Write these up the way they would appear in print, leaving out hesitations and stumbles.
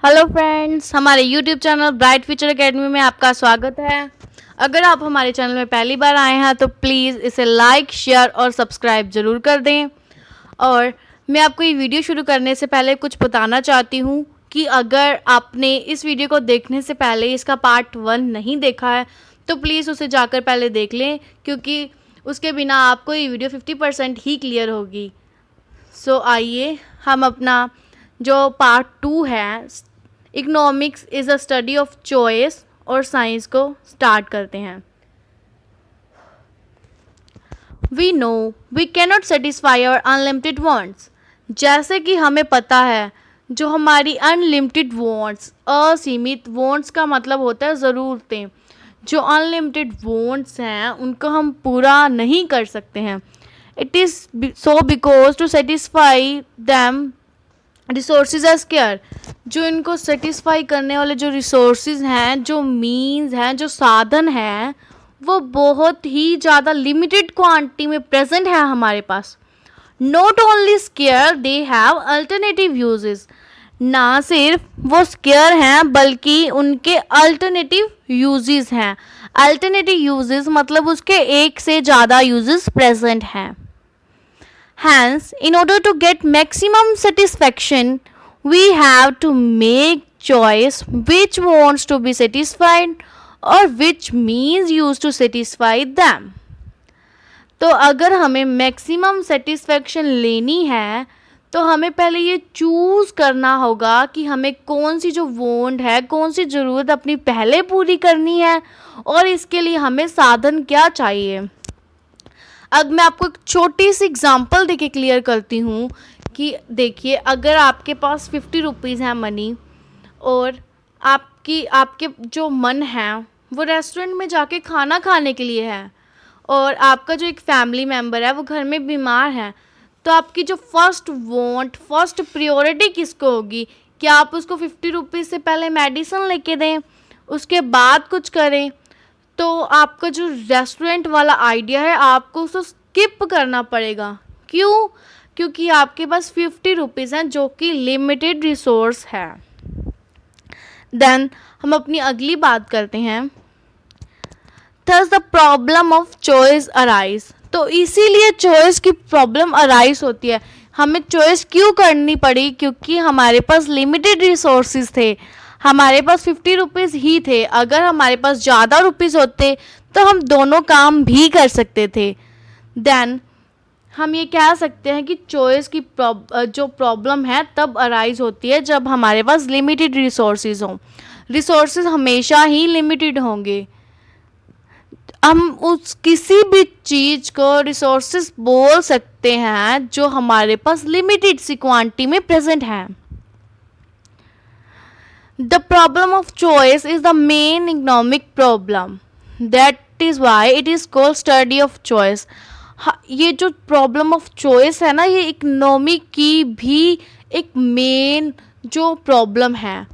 Hello friends, हमारे YouTube channel bright future academy में आपका स्वागत है। अगर आप हमारे चैनल में पहली बार आए हैं तो प्लीज़ इसे लाइक, शेयर और सब्सक्राइब ज़रूर कर दें। और मैं आपको ये वीडियो शुरू करने से पहले कुछ बताना चाहती हूँ कि अगर आपने इस वीडियो को देखने से पहले इसका पार्ट 1 नहीं देखा है तो प्लीज़ उसे जाकर पहले देख लें, क्योंकि उसके बिना आपको ये वीडियो 50% ही क्लियर होगी। सो आइए हम अपना जो पार्ट 2 है, economics is a study of choice और साइंस को स्टार्ट करते हैं। We know we cannot satisfy our unlimited wants. जैसे कि हमें पता है, जो हमारी अनलिमिटेड वांट्स, असीमित वांट्स का मतलब होता है ज़रूरतें, जो अनलिमिटेड वांट्स हैं उनको हम पूरा नहीं कर सकते हैं। It is so because to satisfy them resources are scarce. जो इनको सेटिस्फाई करने वाले जो रिसोर्सेज हैं, जो मीन्स हैं, जो साधन हैं, वो बहुत ही ज़्यादा लिमिटेड क्वांटिटी में प्रेजेंट है हमारे पास। Not only scarce, they have alternative uses. ना सिर्फ वो स्केयर हैं बल्कि उनके अल्टरनेटिव यूजेस हैं। अल्टरनेटिव यूजेस मतलब उसके एक से ज़्यादा यूजेस प्रेजेंट हैं। Hence, in order to get maximum satisfaction, we have to make choice which wants to be satisfied or which means used to satisfy them. तो अगर हमें मैक्सिमम सेटिस्फैक्शन लेनी है तो हमें पहले ये चूज़ करना होगा कि हमें कौन सी जो वांट है, कौन सी ज़रूरत अपनी पहले पूरी करनी है और इसके लिए हमें साधन क्या चाहिए। अब मैं आपको एक छोटी सी एग्जांपल देके क्लियर करती हूँ कि देखिए, अगर आपके पास 50 रुपीज़ है मनी और आपके जो मन है वो रेस्टोरेंट में जाके खाना खाने के लिए है और आपका जो एक फैमिली मेम्बर है वो घर में बीमार है, तो आपकी जो फर्स्ट वांट, फर्स्ट प्रायोरिटी किसको होगी? क्या आप उसको 50 रुपीज़ से पहले मेडिसिन लेके दें, उसके बाद कुछ करें? तो आपका जो रेस्टोरेंट वाला आइडिया है आपको उसको स्किप करना पड़ेगा। क्यों? क्योंकि आपके पास 50 रुपीज़ हैं जो कि लिमिटेड रिसोर्स है। देन हम अपनी अगली बात करते हैं। Thus the problem of choice arise. तो इसीलिए चॉइस की प्रॉब्लम अराइज होती है। हमें चॉइस क्यों करनी पड़ी? क्योंकि हमारे पास लिमिटेड रिसोर्सेज थे, हमारे पास 50 रुपीज़ ही थे। अगर हमारे पास ज़्यादा रुपीज़ होते तो हम दोनों काम भी कर सकते थे। देन हम ये कह सकते हैं कि चॉइस की जो प्रॉब्लम है तब अराइज होती है जब हमारे पास लिमिटेड रिसोर्सेज हों। रिसोर्सेज हमेशा ही लिमिटेड होंगे। हम उस किसी भी चीज़ को रिसोर्सेज बोल सकते हैं जो हमारे पास लिमिटेड सी क्वांटिटी में प्रेजेंट है। The problem of choice is the main economic problem. That is why it is called study of choice. ये जो प्रॉब्लम ऑफ चॉइस है ना, ये इकोनॉमिक की भी एक मेन जो प्रॉब्लम है।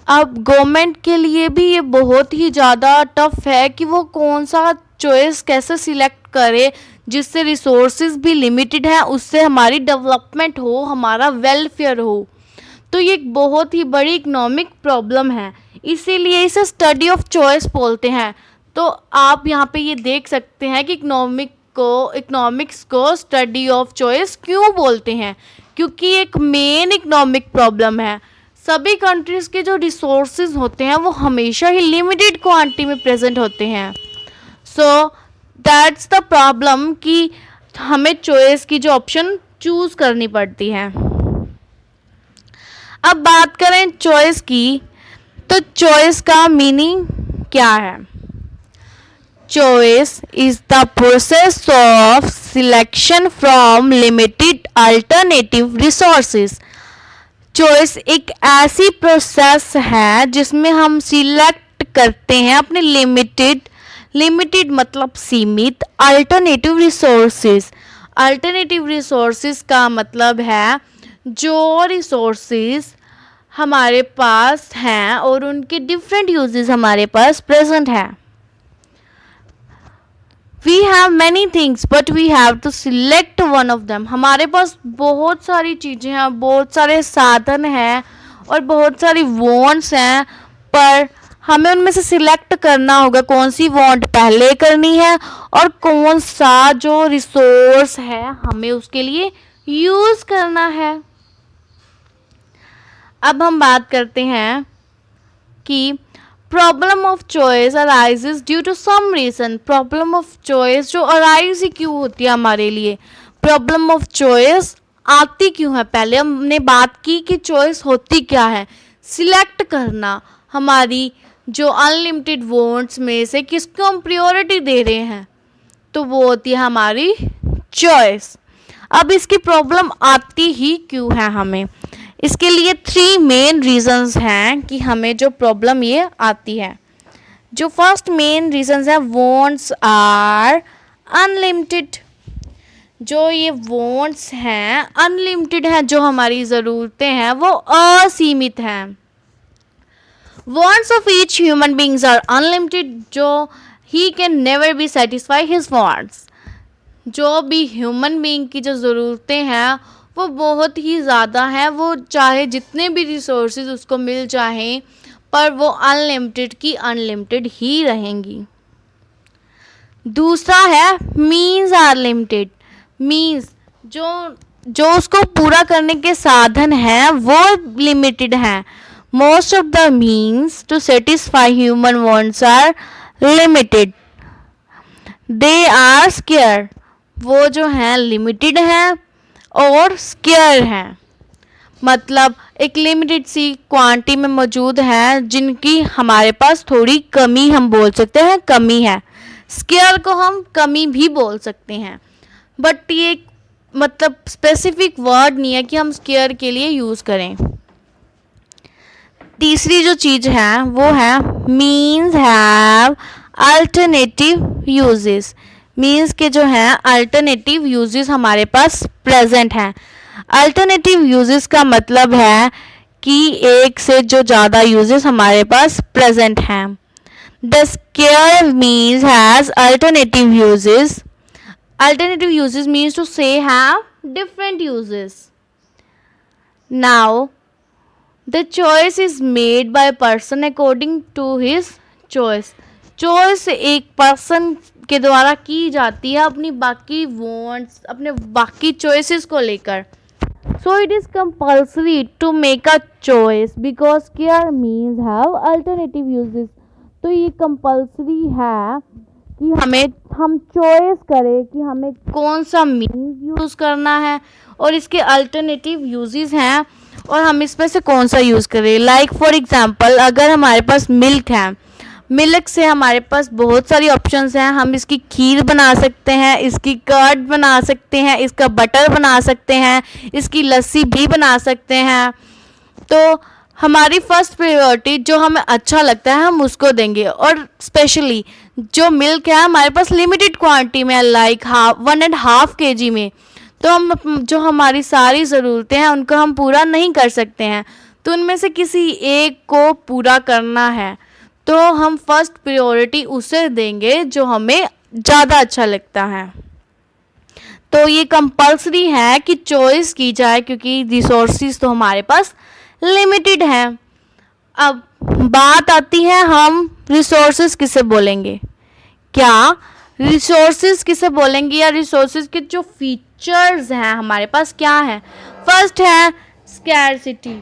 अब गवर्नमेंट के लिए भी ये बहुत ही ज़्यादा टफ है कि वो कौन सा चॉइस कैसे सिलेक्ट करे जिससे रिसोर्सेज भी लिमिटेड हैं, उससे हमारी डेवलपमेंट हो, हमारा वेलफेयर हो। तो ये एक बहुत ही बड़ी इकोनॉमिक प्रॉब्लम है, इसीलिए इसे स्टडी ऑफ चॉइस बोलते हैं। तो आप यहाँ पे ये देख सकते हैं कि इकोनॉमिक्स को स्टडी ऑफ चॉइस क्यों बोलते हैं, क्योंकि एक मेन इकोनॉमिक प्रॉब्लम है। सभी कंट्रीज़ के जो रिसोर्सेज होते हैं वो हमेशा ही लिमिटेड क्वांटिटी में प्रेजेंट होते हैं। सो दैट्स द प्रॉब्लम कि हमें चॉइस की जो ऑप्शन चूज़ करनी पड़ती है। अब बात करें चॉइस की, तो चॉइस का मीनिंग क्या है? Choice is the process of selection from limited alternative resources. Choice एक ऐसी प्रोसेस है जिसमें हम सिलेक्ट करते हैं अपने लिमिटेड मतलब सीमित अल्टरनेटिव रिसोर्सेज। अल्टरनेटिव रिसोर्सेज का मतलब है जो रिसोर्सेज हमारे पास हैं और उनके डिफरेंट यूजेस हमारे पास प्रेजेंट हैं। We have many things but we have to select one of them. हमारे पास बहुत सारी चीज़ें हैं, बहुत सारे साधन हैं और बहुत सारी वॉन्ट्स हैं, पर हमें उनमें से सिलेक्ट करना होगा कौन सी वॉन्ट पहले करनी है और कौन सा जो रिसोर्स है हमें उसके लिए यूज़ करना है। अब हम बात करते हैं कि problem of choice arises due to some reason. Problem of choice जो अराइज ही क्यों होती है हमारे लिए, प्रॉब्लम ऑफ चॉइस आती क्यों है। पहले हमने बात की कि चॉइस होती क्या है, सिलेक्ट करना, हमारी जो अनलिमिटेड वॉन्ट्स में से किसको हम प्रायोरिटी दे रहे हैं, तो वो होती है हमारी चॉइस। अब इसकी प्रॉब्लम आती ही क्यों है हमें, इसके लिए 3 मेन रीजंस हैं कि हमें जो प्रॉब्लम ये आती है। जो फर्स्ट मेन रीजंस है, वॉन्ट्स आर अनलिमिटेड। जो ये वॉन्ट्स हैं अनलिमिटेड हैं, जो हमारी ज़रूरतें हैं वो असीमित हैं। Wants of each human beings are unlimited, जो he can never be satisfy his wants. जो भी ह्यूमन बींग की जो ज़रूरतें हैं वो बहुत ही ज़्यादा हैं, वो चाहे जितने भी रिसोर्सेज उसको मिल जाएं पर वो अनलिमिटेड की अनलिमिटेड ही रहेंगी। दूसरा है मीन्स आर लिमिटेड। मीन्स जो उसको पूरा करने के साधन हैं वो लिमिटेड हैं। Most of the means to satisfy human wants are limited. They are scarce. वो जो हैं लिमिटेड हैं और स्केयर हैं, मतलब एक लिमिटेड सी क्वांटिटी में मौजूद हैं जिनकी हमारे पास थोड़ी कमी, हम बोल सकते हैं कमी है। स्केयर को हम कमी भी बोल सकते हैं, बट ये मतलब स्पेसिफिक वर्ड नहीं है कि हम स्केयर के लिए यूज़ करें। तीसरी जो चीज़ है वो है means have alternative uses. Means के जो हैं अल्टरनेटिव यूजेस हमारे पास प्रेजेंट हैं। अल्टरनेटिव यूजेस का मतलब है कि एक से जो ज़्यादा यूजेस हमारे पास प्रेजेंट हैं। The scarce means has alternative uses. Alternative uses means to say have different uses. Now the choice is made by person according to his choice. Choice एक पर्सन के द्वारा की जाती है अपनी बाकी वॉन्ट्स, अपने बाकी चॉइसेस को लेकर। So it is compulsory to make a choice because care means have alternative uses. तो ये कंपल्सरी है कि हम चॉइस करें कि हमें कौन सा मीन्स यूज़ करना है और इसके अल्टरनेटिव यूजेस हैं और हम इसमें से कौन सा यूज़ करें। लाइक फॉर एग्जांपल, अगर हमारे पास मिल्क है, मिल्क से हमारे पास बहुत सारी ऑप्शंस हैं। हम इसकी खीर बना सकते हैं, इसकी कर्ड बना सकते हैं, इसका बटर बना सकते हैं, इसकी लस्सी भी बना सकते हैं। तो हमारी फर्स्ट प्रायोरिटी जो हमें अच्छा लगता है हम उसको देंगे। और स्पेशली जो मिल्क है हमारे पास लिमिटेड क्वांटिटी में, लाइक 1.5 kg में, तो हम जो हमारी सारी ज़रूरतें हैं उनको हम पूरा नहीं कर सकते हैं। तो उनमें से किसी एक को पूरा करना है तो हम फर्स्ट प्रायोरिटी उसे देंगे जो हमें ज़्यादा अच्छा लगता है। तो ये कंपल्सरी है कि चॉइस की जाए क्योंकि रिसोर्सेज तो हमारे पास लिमिटेड हैं। अब बात आती है हम रिसोर्सेज किसे बोलेंगे, क्या रिसोर्सेज किसे बोलेंगे या रिसोर्सेज के जो फीचर्स हैं हमारे पास क्या हैं। फर्स्ट है स्कैरसिटी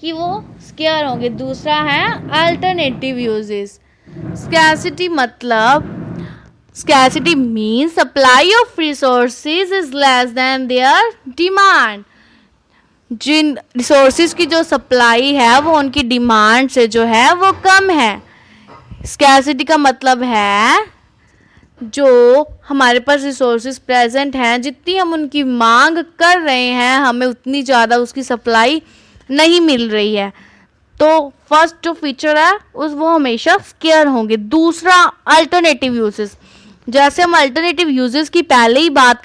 कि वो स्केयर होंगे। दूसरा है अल्टरनेटिव यूजेस। स्कैरसिटी मतलब scarcity means supply of resources is less than their demand. जिन रिसोर्सेज की जो सप्लाई है वो उनकी डिमांड से जो है वो कम है। स्कैरसिटी का मतलब है जो हमारे पास रिसोर्सेज प्रेजेंट हैं, जितनी हम उनकी मांग कर रहे हैं हमें उतनी ज़्यादा उसकी सप्लाई नहीं मिल रही है। तो फर्स्ट जो फीचर है वो हमेशा स्केयर होंगे। दूसरा अल्टरनेटिव यूजेस। जैसे हम अल्टरनेटिव यूजेस की पहले ही बात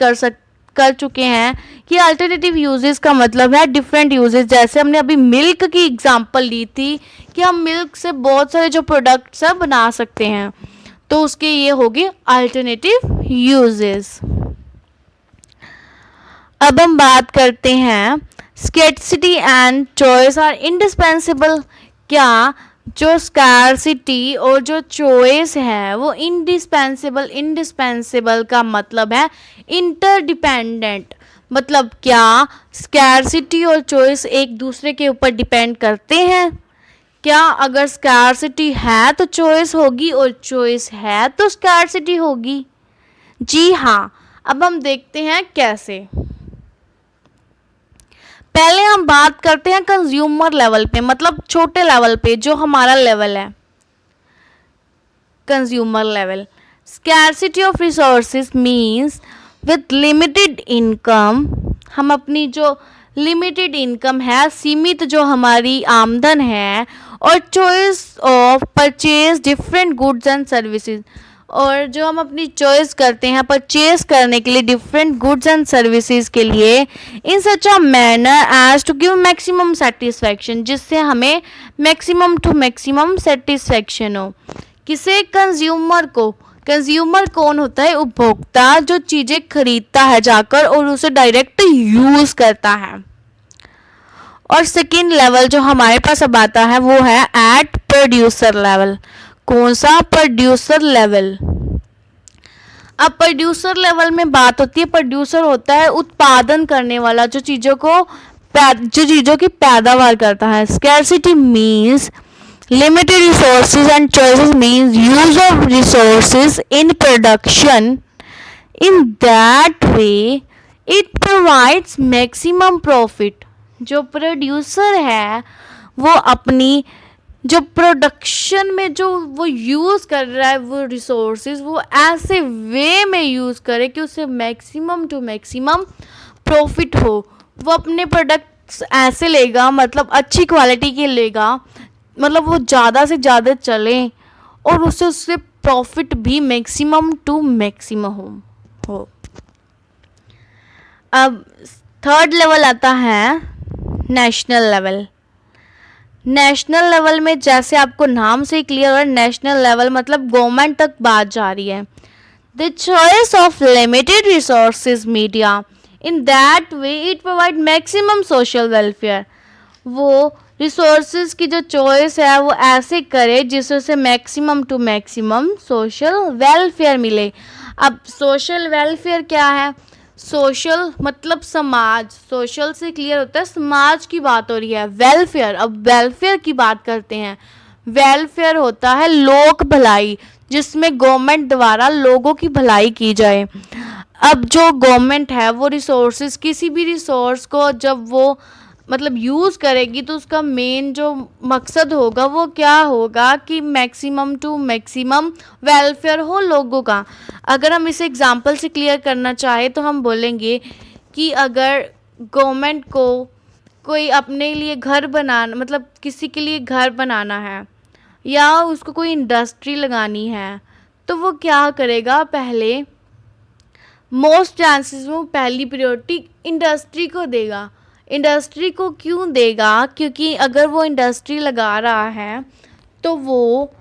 कर चुके हैं कि अल्टरनेटिव यूजेस का मतलब है डिफरेंट यूजेस। जैसे हमने अभी मिल्क की एग्जांपल ली थी कि हम मिल्क से बहुत सारे जो प्रोडक्ट्स हैं बना सकते हैं, तो उसके ये होगी अल्टरनेटिव यूजेस। अब हम बात करते हैं scarcity and choice are indispensable. क्या जो स्कैर्सिटी और जो चॉइस है वो इंडिस्पेंसिबल, इंडिस्पेंसिबल का मतलब है इंटरडिपेंडेंट। मतलब क्या स्कैर्सिटी और चॉइस एक दूसरे के ऊपर डिपेंड करते हैं? क्या अगर स्कैर्सिटी है तो चॉइस होगी और चॉइस है तो स्कैर्सिटी होगी? जी हाँ। अब हम देखते हैं कैसे। पहले हम बात करते हैं कंज्यूमर लेवल पे, मतलब छोटे लेवल पे जो हमारा लेवल है, consumer level. Scarcity of resources means with limited income, हम अपनी जो लिमिटेड इनकम है, सीमित जो हमारी आमदन है, और choice of purchase different goods and services, और जो हम अपनी चॉइस करते हैं परचेज करने के लिए डिफरेंट गुड्स एंड सर्विसेज के लिए, in such a manner as to give maximum satisfaction, जिससे हमें मैक्सिमम टू मैक्सिमम सेटिस्फैक्शन हो। किसे? कंज्यूमर को। कंज्यूमर कौन होता है? उपभोक्ता, जो चीज़ें खरीदता है जाकर और उसे डायरेक्ट यूज़ करता है। और सेकेंड लेवल जो हमारे पास अब आता है वो है एट प्रोड्यूसर लेवल। कौन सा? Producer level. अब प्रोड्यूसर लेवल में बात होती है, प्रोड्यूसर होता है उत्पादन करने वाला, जो चीज़ों की पैदावार करता है। Scarcity means limited resources and choices means use of resources in production in that way it provides maximum profit। जो प्रोड्यूसर है वो अपनी जो प्रोडक्शन में जो वो यूज़ कर रहा है वो रिसोर्सेज, वो ऐसे वे में यूज़ करे कि उससे मैक्सिमम टू मैक्सिमम प्रॉफिट हो। वो अपने प्रोडक्ट्स ऐसे लेगा, मतलब अच्छी क्वालिटी के लेगा, मतलब वो ज़्यादा से ज़्यादा चले और उससे प्रॉफिट भी मैक्सिमम टू मैक्सिमम हो। अब थर्ड लेवल आता है नेशनल लेवल। नेशनल लेवल में जैसे आपको नाम से क्लियर है, नेशनल लेवल मतलब गवर्नमेंट तक बात जा रही है। The choice of limited resources media in that way it provide maximum social welfare. वो रिसोर्सेज की जो चॉइस है वो ऐसे करे जिससे maximum to maximum social welfare मिले। अब सोशल वेलफेयर क्या है? सोशल मतलब समाज, सोशल से क्लियर होता है समाज की बात हो रही है। वेलफेयर, अब वेलफेयर की बात करते हैं। वेलफेयर होता है लोक भलाई, जिसमें गवर्नमेंट द्वारा लोगों की भलाई की जाए। अब जो गवर्नमेंट है वो रिसोर्सेज, किसी भी रिसोर्स को जब वो मतलब यूज़ करेगी तो उसका मेन जो मकसद होगा वो क्या होगा कि मैक्सिमम टू मैक्सिमम वेलफेयर हो लोगों का। अगर हम इसे एग्जांपल से क्लियर करना चाहे तो हम बोलेंगे कि अगर गवर्नमेंट को कोई अपने लिए घर बनाना, मतलब किसी के लिए घर बनाना है या उसको कोई इंडस्ट्री लगानी है, तो वो क्या करेगा? पहले मोस्ट चांसेस वो पहली प्रायोरिटी इंडस्ट्री को देगा। इंडस्ट्री को क्यों देगा? क्योंकि अगर वो इंडस्ट्री लगा रहा है तो वो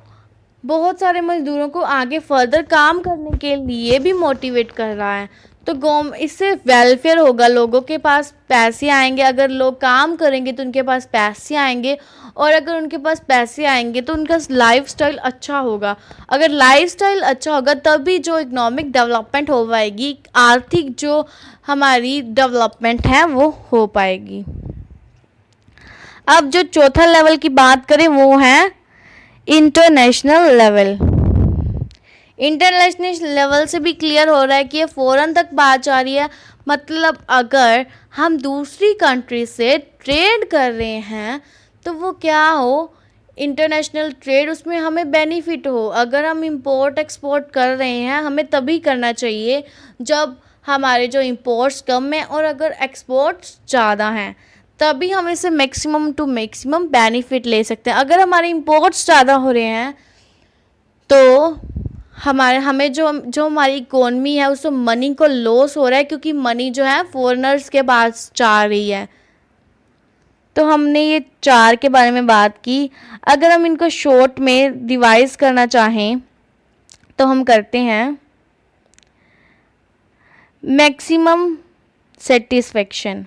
बहुत सारे मज़दूरों को आगे फर्दर काम करने के लिए भी मोटिवेट कर रहा है। तो इससे वेलफेयर होगा, लोगों के पास पैसे आएंगे। अगर लोग काम करेंगे तो उनके पास पैसे आएंगे, और अगर उनके पास पैसे आएंगे तो उनका लाइफस्टाइल अच्छा होगा। अगर लाइफस्टाइल अच्छा होगा तभी जो इकोनॉमिक डेवलपमेंट हो पाएगी, आर्थिक जो हमारी डेवलपमेंट है वो हो पाएगी। अब जो चौथा लेवल की बात करें वो है इंटरनेशनल लेवल। इंटरनेशनल लेवल से भी क्लियर हो रहा है कि ये फ़ॉरेन तक बात जा रही है। मतलब अगर हम दूसरी कंट्री से ट्रेड कर रहे हैं तो वो क्या हो? इंटरनेशनल ट्रेड, उसमें हमें बेनिफिट हो। अगर हम इंपोर्ट एक्सपोर्ट कर रहे हैं हमें तभी करना चाहिए जब हमारे जो इंपोर्ट्स कम हैं और अगर एक्सपोर्ट्स ज़्यादा हैं, तभी हम इसे मैक्सिमम टू मैक्सिमम बेनिफिट ले सकते हैं। अगर हमारे इंपोर्ट्स ज़्यादा हो रहे हैं तो हमें जो हमारी इकोनॉमी है उसको मनी को लॉस हो रहा है, क्योंकि मनी जो है फॉरेनर्स के पास जा रही है। तो हमने ये चार के बारे में बात की। अगर हम इनको शॉर्ट में रिवाइज करना चाहें तो हम करते हैं मैक्सिमम सेटिस्फेक्शन।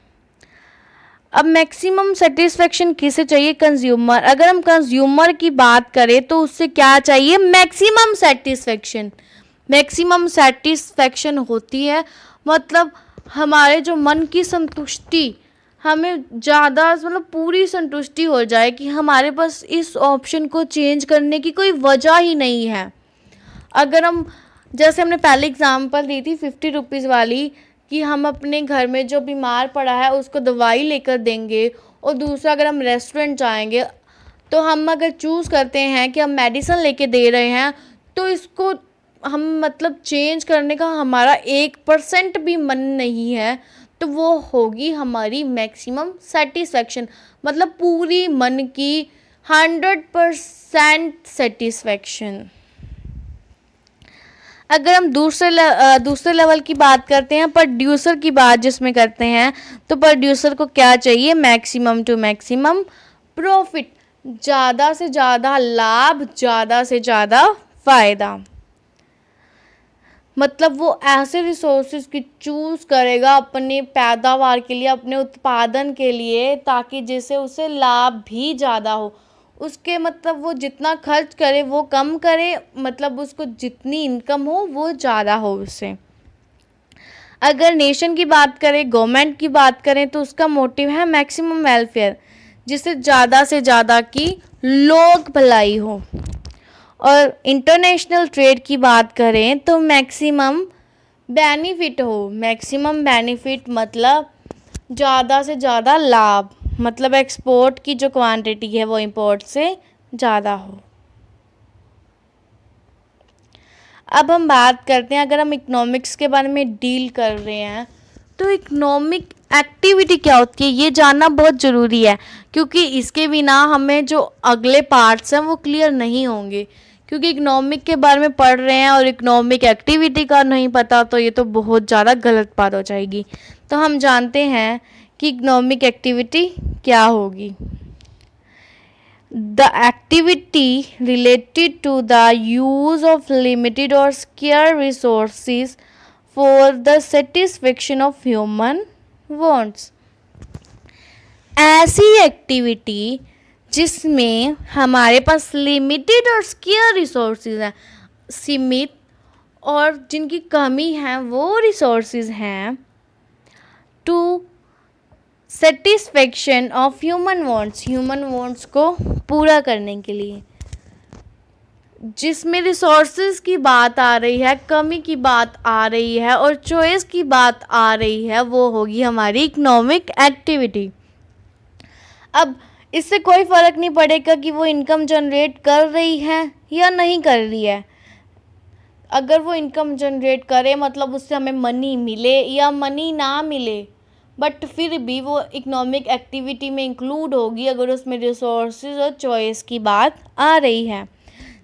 अब मैक्सिमम सेटिस्फेक्शन किसे चाहिए? कंज्यूमर। अगर हम कंज्यूमर की बात करें तो उससे क्या चाहिए? Maximum satisfaction. मैक्सिमम सेटिस्फेक्शन होती है मतलब हमारे जो मन की संतुष्टि, हमें ज़्यादा मतलब पूरी संतुष्टि हो जाए कि हमारे पास इस ऑप्शन को चेंज करने की कोई वजह ही नहीं है। अगर हम, जैसे हमने पहले एग्जांपल दी थी 50 रुपीज़ वाली, कि हम अपने घर में जो बीमार पड़ा है उसको दवाई लेकर देंगे, और दूसरा अगर हम रेस्टोरेंट जाएंगे तो हम अगर चूज़ करते हैं कि हम मेडिसिन लेके दे रहे हैं तो इसको हम मतलब चेंज करने का हमारा 1% भी मन नहीं है, तो वो होगी हमारी मैक्सिमम सेटिस्फेक्शन, मतलब पूरी मन की 100% सेटिस्फेक्शन। अगर हम दूसरे लेवल की बात करते हैं, प्रोड्यूसर की बात जिसमें करते हैं, तो प्रोड्यूसर को क्या चाहिए? मैक्सिमम टू मैक्सिमम प्रॉफिट, ज़्यादा से ज़्यादा लाभ, ज़्यादा से ज़्यादा फ़ायदा। मतलब वो ऐसे रिसोर्सेज की चूज़ करेगा अपने पैदावार के लिए, अपने उत्पादन के लिए, ताकि जिससे उसे लाभ भी ज़्यादा हो। उसके मतलब वो जितना खर्च करे वो कम करे, मतलब उसको जितनी इनकम हो वो ज़्यादा हो उससे। अगर नेशन की बात करें, गवर्नमेंट की बात करें, तो उसका मोटिव है मैक्सिमम वेलफेयर, जिससे ज़्यादा से ज़्यादा की लोक भलाई हो। और इंटरनेशनल ट्रेड की बात करें तो मैक्सिमम बेनिफिट हो। मैक्सिमम बेनिफिट मतलब ज़्यादा से ज़्यादा लाभ, मतलब एक्सपोर्ट की जो क्वांटिटी है वो इंपोर्ट से ज़्यादा हो। अब हम बात करते हैं, अगर हम इकोनॉमिक्स के बारे में डील कर रहे हैं तो इकोनॉमिक एक्टिविटी क्या होती है ये जानना बहुत ज़रूरी है, क्योंकि इसके बिना हमें जो अगले पार्ट्स हैं वो क्लियर नहीं होंगे। क्योंकि इकोनॉमिक के बारे में पढ़ रहे हैं और इकोनॉमिक एक्टिविटी का नहीं पता तो ये तो बहुत ज़्यादा गलत बात हो जाएगी। तो हम जानते हैं कि इकोनॉमिक एक्टिविटी क्या होगी। The activity related to the use of limited और scarce resources for the satisfaction of human wants. ऐसी एक्टिविटी जिसमें हमारे पास लिमिटेड और स्केयर रिसोर्सेज हैं, सीमित और जिनकी कमी है वो रिसोर्सेज हैं, to satisfaction of human wants को पूरा करने के लिए। जिसमें रिसोर्सेज की बात आ रही है, कमी की बात आ रही है और चॉइस की बात आ रही है, वो होगी हमारी इकोनॉमिक एक्टिविटी। अब इससे कोई फ़र्क नहीं पड़ेगा कि वो इनकम जनरेट कर रही है या नहीं कर रही है। अगर वो इनकम जनरेट करे मतलब उससे हमें मनी मिले या मनी ना मिले, बट फिर भी वो इकोनॉमिक एक्टिविटी में इंक्लूड होगी अगर उसमें रिसोर्सेज और चॉइस की बात आ रही है।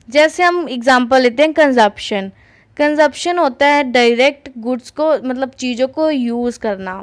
जैसे हम एग्जांपल लेते हैं कंजप्शन। कंजप्शन होता है डायरेक्ट गुड्स को, मतलब चीज़ों को यूज़ करना।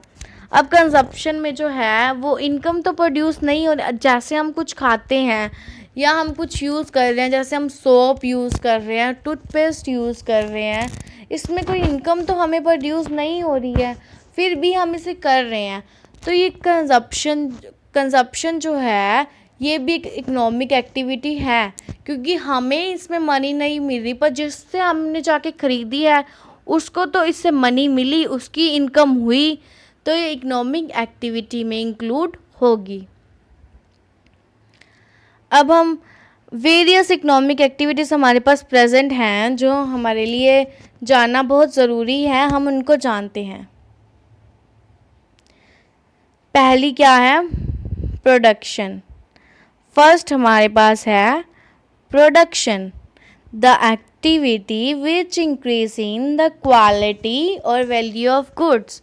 अब कंजप्शन में जो है वो इनकम तो प्रोड्यूस नहीं हो रहा। जैसे हम कुछ खाते हैं या हम कुछ यूज़ कर रहे हैं, जैसे हम सोप यूज़ कर रहे हैं, टूथपेस्ट यूज़ कर रहे हैं, इसमें कोई इनकम तो हमें प्रोड्यूस नहीं हो रही है, फिर भी हम इसे कर रहे हैं। तो ये कंजप्शन जो है ये भी एक इकोनॉमिक एक्टिविटी है, क्योंकि हमें इसमें मनी नहीं मिल रही, पर जिससे हमने जाके ख़रीदी है उसको तो इससे मनी मिली, उसकी इनकम हुई, तो ये इकोनॉमिक एक्टिविटी में इंक्लूड होगी। अब हम वेरियस इकोनॉमिक एक्टिविटीज़ हमारे पास प्रेजेंट हैं जो हमारे लिए जानना बहुत ज़रूरी है, हम उनको जानते हैं। पहली क्या है? प्रोडक्शन। फर्स्ट हमारे पास है production, the activity which increasing the quality और वैल्यू ऑफ गुड्स।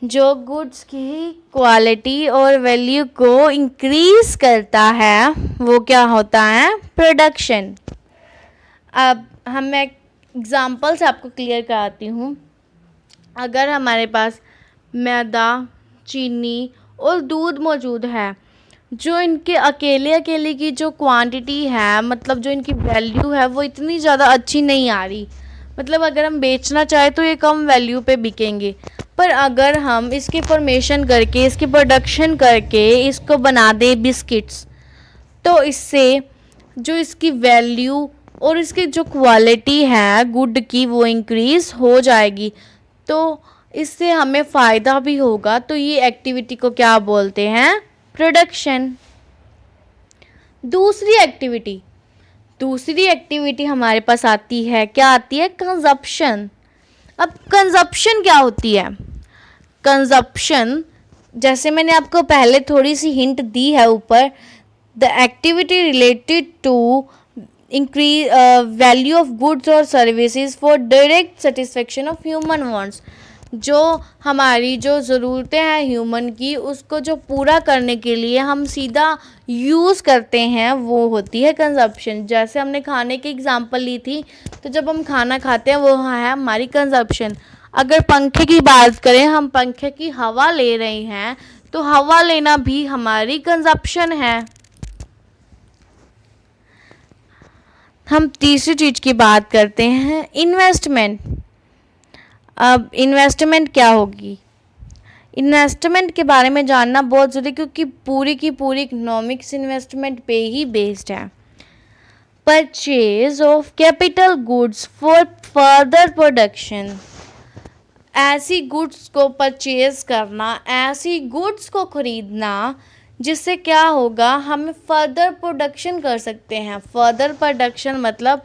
जो गुड्स की क्वालिटी और वैल्यू को इंक्रीज करता है वो क्या होता है? प्रोडक्शन। अब हम एक एग्ज़ाम्पल से आपको क्लियर कराती हूँ। अगर हमारे पास मैदा, चीनी और दूध मौजूद है, जो इनके अकेले की जो क्वांटिटी है, मतलब जो इनकी वैल्यू है वो इतनी ज़्यादा अच्छी नहीं आ रही, मतलब अगर हम बेचना चाहें तो ये कम वैल्यू पे बिकेंगे। पर अगर हम इसकी फॉर्मेशन करके, इसकी प्रोडक्शन करके इसको बना दें बिस्किट्स, तो इससे जो इसकी वैल्यू और इसकी जो क्वालिटी है गुड की वो इंक्रीज़ हो जाएगी, तो इससे हमें फ़ायदा भी होगा। तो ये एक्टिविटी को क्या बोलते हैं? प्रोडक्शन। दूसरी एक्टिविटी हमारे पास आती है, क्या आती है? कंजप्शन। अब कंजप्शन क्या होती है? कंजप्शन, जैसे मैंने आपको पहले थोड़ी सी हिंट दी है ऊपर, the activity related to increase value of goods और services for direct satisfaction of human wants. जो हमारी जो ज़रूरतें हैं ह्यूमन की, उसको जो पूरा करने के लिए हम सीधा यूज़ करते हैं, वो होती है कंजप्शन। जैसे हमने खाने की एग्जांपल ली थी, तो जब हम खाना खाते हैं वो है हमारी कंजप्शन। अगर पंखे की बात करें, हम पंखे की हवा ले रहे हैं, तो हवा लेना भी हमारी कंजप्शन है। हम तीसरी चीज़ की बात करते हैं, इन्वेस्टमेंट। अब इन्वेस्टमेंट क्या होगी? इन्वेस्टमेंट के बारे में जानना बहुत ज़रूरी है, क्योंकि पूरी की पूरी इकोनॉमिक्स इन्वेस्टमेंट पे ही बेस्ड है। Purchase of capital goods for further production. ऐसी गुड्स को परचेज करना, ऐसी गुड्स को खरीदना जिससे क्या होगा, हम फर्दर प्रोडक्शन कर सकते हैं। फर्दर प्रोडक्शन मतलब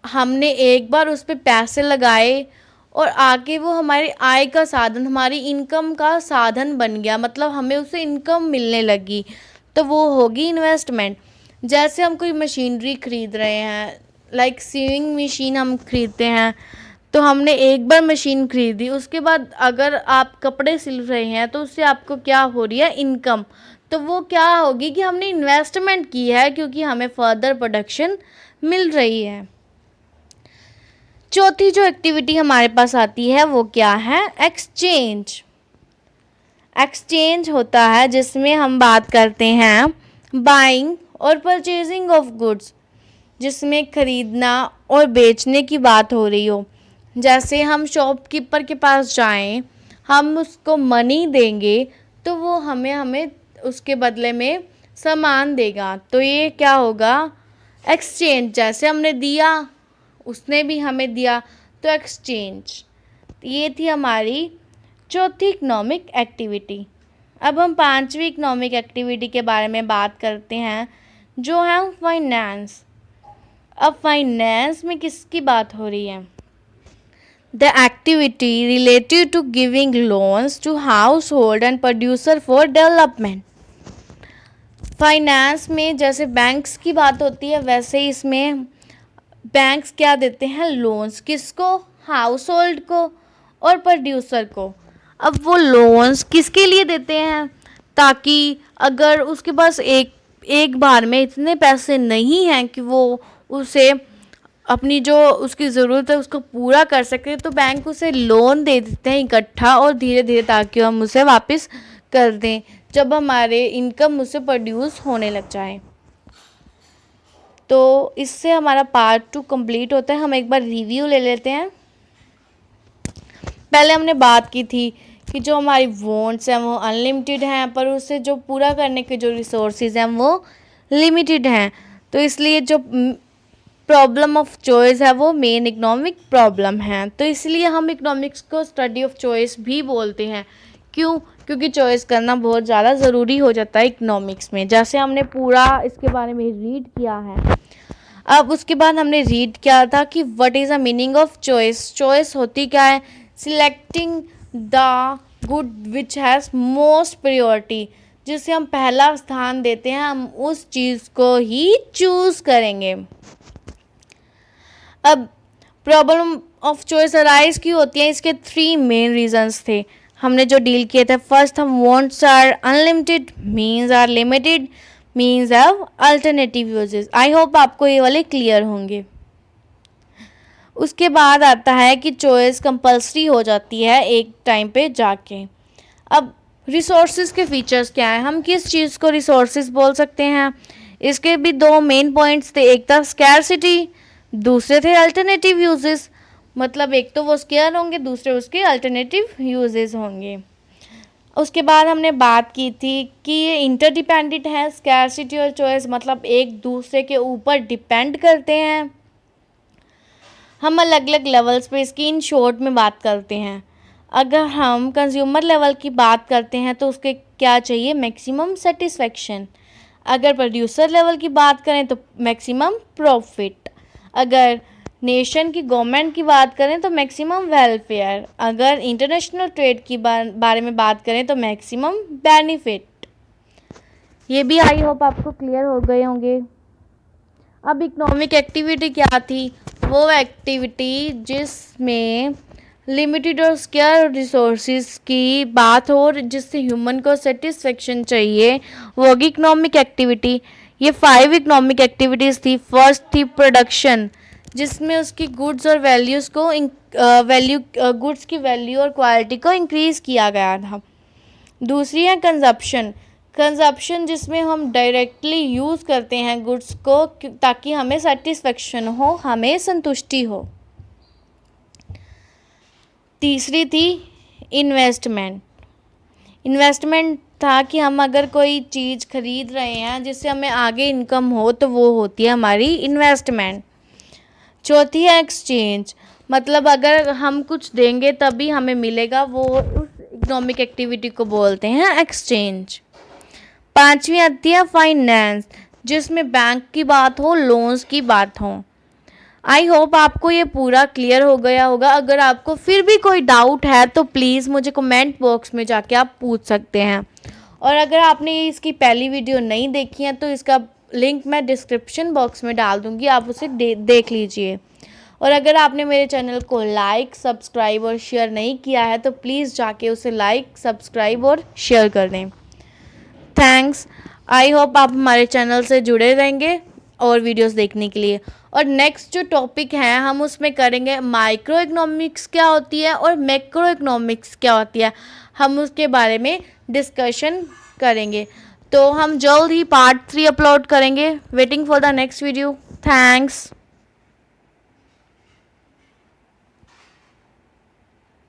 हमने एक बार उस पर पैसे लगाए और आगे वो हमारी आय का साधन, हमारी इनकम का साधन बन गया, मतलब हमें उससे इनकम मिलने लगी, तो वो होगी इन्वेस्टमेंट। जैसे हम कोई मशीनरी खरीद रहे हैं, लाइक सीविंग मशीन हम खरीदते हैं, तो हमने एक बार मशीन खरीदी, उसके बाद अगर आप कपड़े सिल रहे हैं तो उससे आपको क्या हो रही है? इनकम। तो वो क्या होगी कि हमने इन्वेस्टमेंट की है, क्योंकि हमें फर्दर प्रोडक्शन मिल रही है। चौथी जो एक्टिविटी हमारे पास आती है वो क्या है? एक्सचेंज। एक्सचेंज होता है जिसमें हम बात करते हैं बाइंग और परचेजिंग ऑफ गुड्स, जिसमें खरीदना और बेचने की बात हो रही हो। जैसे हम शॉपकीपर के पास जाएं, हम उसको मनी देंगे तो वो हमें उसके बदले में सामान देगा, तो ये क्या होगा? एक्सचेंज। जैसे हमने दिया, उसने भी हमें दिया, तो एक्सचेंज। ये थी हमारी चौथी इकोनॉमिक एक्टिविटी। अब हम पांचवी इकोनॉमिक एक्टिविटी के बारे में बात करते हैं, जो है फाइनेंस। अब फाइनेंस में किसकी बात हो रही है? The activity related to giving loans to household and producer for development. Finance में जैसे बैंक्स की बात होती है, वैसे ही इसमें बैंक्स क्या देते हैं? लोन्स। किसको? हाउस होल्ड को और प्रोड्यूसर को। अब वो लोन्स किसके लिए देते हैं? ताकि अगर उसके पास एक बार में इतने पैसे नहीं हैं कि वो उसे अपनी जो उसकी ज़रूरत है उसको पूरा कर सके, तो बैंक उसे लोन दे देते हैं इकट्ठा और धीरे धीरे, ताकि हम उसे वापस कर दें जब हमारे इनकम उससे प्रोड्यूस होने लग जाए। तो इससे हमारा पार्ट 2 कंप्लीट होता है। हम एक बार रिव्यू ले लेते हैं। पहले हमने बात की थी कि जो हमारी वांट्स हैं वो अनलिमिटेड हैं, पर उसे जो पूरा करने के जो रिसोर्सेज हैं वो लिमिटेड हैं। तो इसलिए जो प्रॉब्लम ऑफ चॉइस है वो मेन इकोनॉमिक प्रॉब्लम है। तो इसलिए हम इकोनॉमिक्स को स्टडी ऑफ चॉइस भी बोलते हैं। क्यों? क्योंकि चॉइस करना बहुत ज़्यादा ज़रूरी हो जाता है इकोनॉमिक्स में। जैसे हमने पूरा इसके बारे में रीड किया है। अब उसके बाद हमने रीड किया था कि what is the meaning of choice. Choice होती क्या है? Selecting the good which has most priority. जिसे हम पहला स्थान देते हैं, हम उस चीज़ को ही चूज़ करेंगे। अब प्रॉब्लम ऑफ चॉइस अराइज क्यों होती है? इसके 3 मेन रीजंस थे हमने जो डील किए थे। फर्स्ट, हम wants are unlimited, means are limited, means have alternative uses. I hope आपको ये वाले क्लियर होंगे। उसके बाद आता है कि चॉइस कंपल्सरी हो जाती है एक टाइम पे जाके। अब रिसोर्सेज के फीचर्स क्या हैं? हम किस चीज़ को रिसोर्सेज बोल सकते हैं? इसके भी 2 मेन पॉइंट्स थे। एक था स्कैरसिटी, दूसरे थे अल्टरनेटिव यूजेस। मतलब एक तो वो स्केयर होंगे, दूसरे उसके अल्टरनेटिव यूजेस होंगे। उसके बाद हमने बात की थी कि ये इंटरडिपेंडेंट है, स्कैरसिटी और चॉइस मतलब एक दूसरे के ऊपर डिपेंड करते हैं। हम अलग अलग लेवल्स पे इसकी इन शॉर्ट में बात करते हैं। अगर हम कंज्यूमर लेवल की बात करते हैं तो उसके क्या चाहिए, मैक्सिमम सेटिस्फेक्शन। अगर प्रोड्यूसर लेवल की बात करें तो मैक्सिमम प्रॉफिट। अगर नेशन की गवर्नमेंट की बात करें तो मैक्सिमम वेलफेयर। अगर इंटरनेशनल ट्रेड की बारे में बात करें तो मैक्सिमम बेनिफिट। ये भी आई होप आपको क्लियर हो गए होंगे। अब इकोनॉमिक एक्टिविटी क्या थी, वो एक्टिविटी जिसमें लिमिटेड और स्केयर रिसोर्सेज की बात हो और जिससे ह्यूमन को सेटिस्फेक्शन चाहिए, वो होगी इकोनॉमिक एक्टिविटी। ये 5 इकोनॉमिक एक्टिविटीज़ थी। फर्स्ट थी प्रोडक्शन, जिसमें उसकी गुड्स और वैल्यूज़ को गुड्स की वैल्यू और क्वालिटी को इंक्रीज़ किया गया था। दूसरी है कंजप्शन जिसमें हम डायरेक्टली यूज़ करते हैं गुड्स को ताकि हमें सेटिस्फेक्शन हो, हमें संतुष्टि हो। तीसरी थी इन्वेस्टमेंट था कि हम अगर कोई चीज़ खरीद रहे हैं जिससे हमें आगे इनकम हो तो वो होती है हमारी इन्वेस्टमेंट। चौथी है एक्सचेंज, मतलब अगर हम कुछ देंगे तभी हमें मिलेगा, वो उस इकोनॉमिक एक्टिविटी को बोलते हैं एक्सचेंज। पांचवी आती है फाइनेंस, जिसमें बैंक की बात हो, लोन्स की बात हो। आई होप आपको ये पूरा क्लियर हो गया होगा। अगर आपको फिर भी कोई डाउट है तो प्लीज़ मुझे कमेंट बॉक्स में जाके आप पूछ सकते हैं। और अगर आपने इसकी पहली वीडियो नहीं देखी है तो इसका लिंक मैं डिस्क्रिप्शन बॉक्स में डाल दूँगी, आप उसे देख लीजिए। और अगर आपने मेरे चैनल को लाइक, सब्सक्राइब और शेयर नहीं किया है तो प्लीज़ जाके उसे लाइक, सब्सक्राइब और शेयर कर दें। थैंक्स। आई होप आप हमारे चैनल से जुड़े रहेंगे और वीडियोस देखने के लिए। और नेक्स्ट जो टॉपिक है हम उसमें करेंगे माइक्रो इकोनॉमिक्स क्या होती है और मैक्रो इकोनॉमिक्स क्या होती है, हम उसके बारे में डिस्कशन करेंगे। तो हम जल्द ही पार्ट 3 अपलोड करेंगे। Waiting for the next video. Thanks.